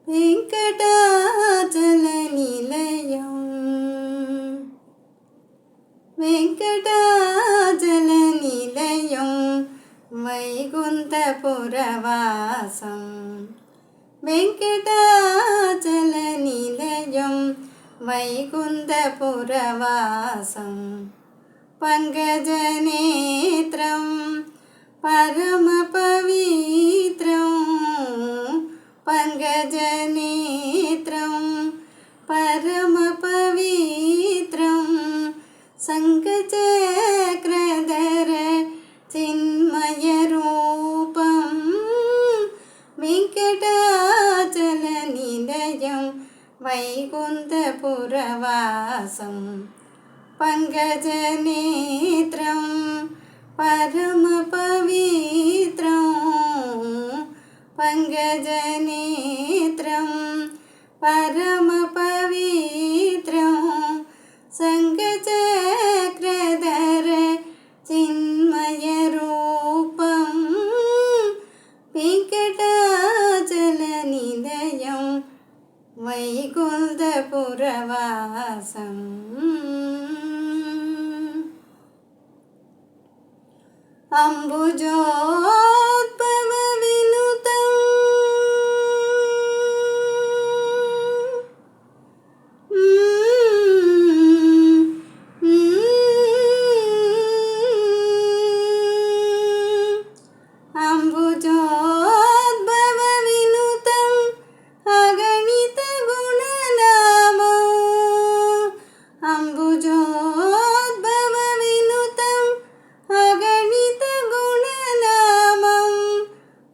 వెంకటాచల నిలయం వెంకటాచల నిలయం వైకుంఠపురవాసం వెంకటాచల నిలయం వైకుంఠపురవాసం పంకజనేత్రం పరమ పవిత్రం పంకజనేత్రం పరమ పవిత్రం శంఖచక్రధర చిన్మయ రూపం వెంకటాచల నిలయం వైకుంఠపురవాసం పంకజనేత్రం పరమ పవిత్రం పంకజనేత్రం పరమ పవిత్రం శంఖచక్రధర చిన్మయ రూపం వెంకటాచల నిలయం వైకుంఠపురవాసం అంబుజోద్భవ వినుతం అంబుజోద్భవ వినుతం అగణిత గుణనామం అంబుజోద్భవ వినుతం అగణిత గుణనామం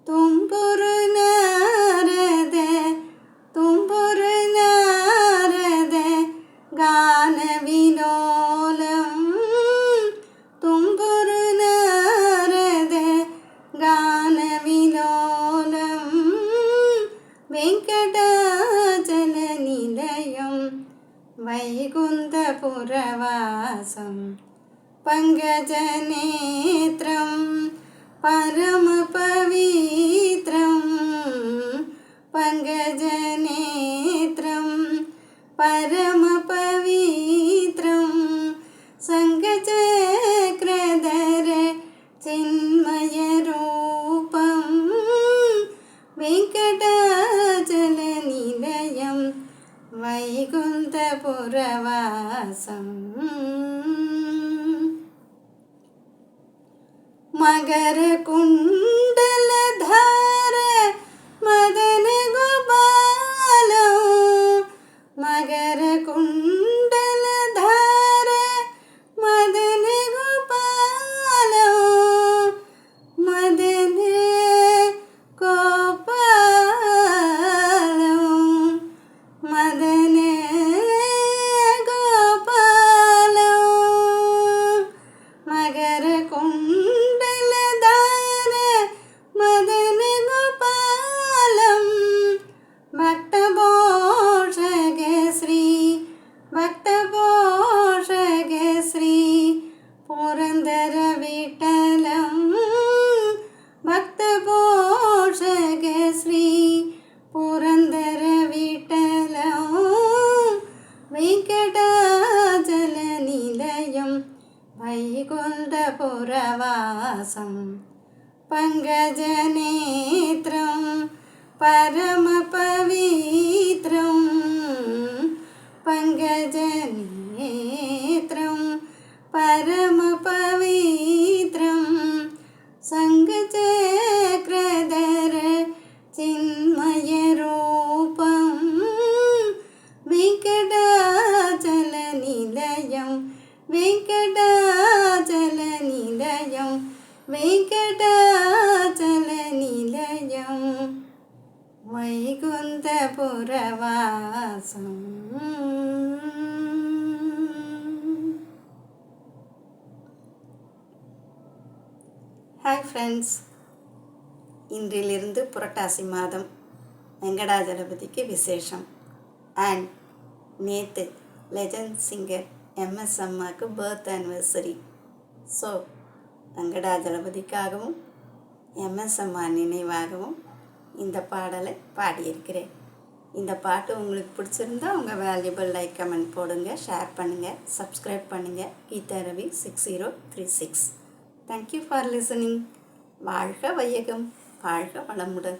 తుంపురు నారద గాన విలోలం తుంపురు నారద గాన విలోలం వెంకటాచల నిలయం వైకుంఠపురవాసం పంకజనేత్రం పరమ పవిత్రం పంకజనేత్రం పరమ పవిత్రం శంఖచక్రధర చిన్మయ రూపం వెంకటాచల నిలయం వైకుంఠపురవాసం మకర కుండలధార మదన గోపాలం మకర కుండలధార మదన గోపాలం మదన గోపాలం మదన గోపాలం మకర కుండలధార మదన గోపాలం భక్తపోషక శ్రీ పురందర విఠలం భక్తపోషక శ్రీ పురందర విఠలం వెంకటాచల నిలయం వైకుంఠపురవాసం పంకజనేత్రం పరమ పవిత్రం పంకజనేత్రం పరమ పవిత్రం శంఖచక్రధర చిన్మయ రూపం వెంకటాచల నిలయం వెంకటాచల నిలయం వెంకటాచల నిలయం வைகுந்தபுரவாசம். ஹாய் ஃப்ரெண்ட்ஸ், இன்றிலிருந்து புரட்டாசி மாதம் வெங்கடாஜலபதிக்கு விசேஷம். அண்ட் நேற்று லெஜண்ட் சிங்கர் எம்எஸ் அம்மாவுக்கு பர்த் ஆனிவர்சரி. ஸோ வெங்கடாஜலபதிக்காகவும் எம்எஸ் அம்மா நினைவாகவும் இந்த பாடலை பாடியிருக்கிறேன். இந்த பாட்டு உங்களுக்கு பிடிச்சிருந்தா உங்கள் வேல்யூபிள் லைக் கமெண்ட் போடுங்க, ஷேர் பண்ணுங்கள், சப்ஸ்கிரைப் பண்ணுங்கள். Geetha Ravi 6036. Thank you for listening. வாழ்க வையகம், வாழ்க வளமுடன்.